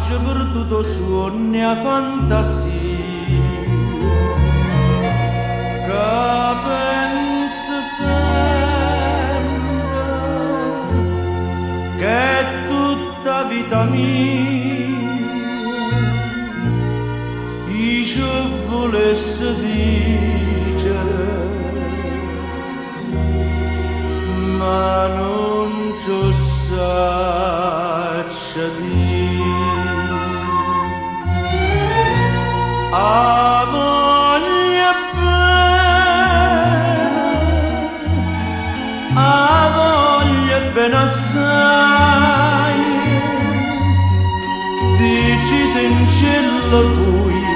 Lascia perduto sogni a fantasia che pensa sempre che è tutta vita mia io volesse dicere ma non ci saccia dire a voglia bene assai dicite in cielo buio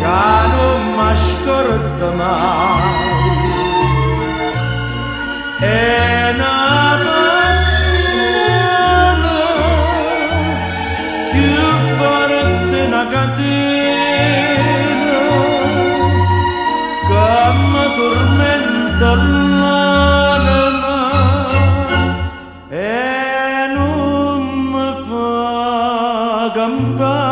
che non mi scorda mai è una passione più forte una catena che mi tormenta l'anima e non mi fa campare.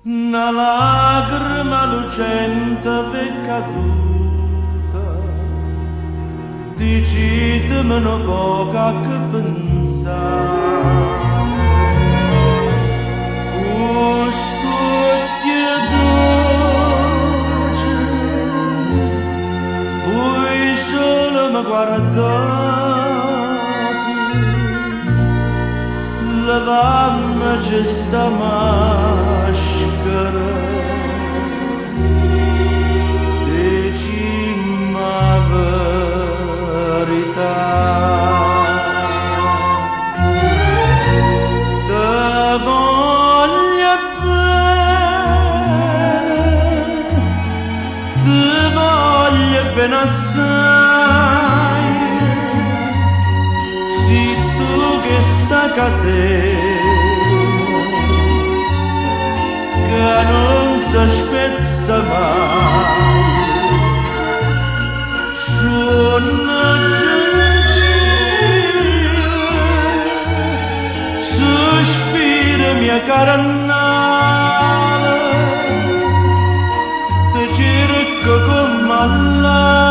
Una lacrima lucente è caduta, decidimi un poco a che pensare. Questo occhio dolce, poi solo mi guardate, levammi questa maschera, dicimmi la verità. Te voglio bene assai, se tu che sta cadendo che non si spezza mai, suona gentile, sospira mia cara Nana, ti cerco con malla.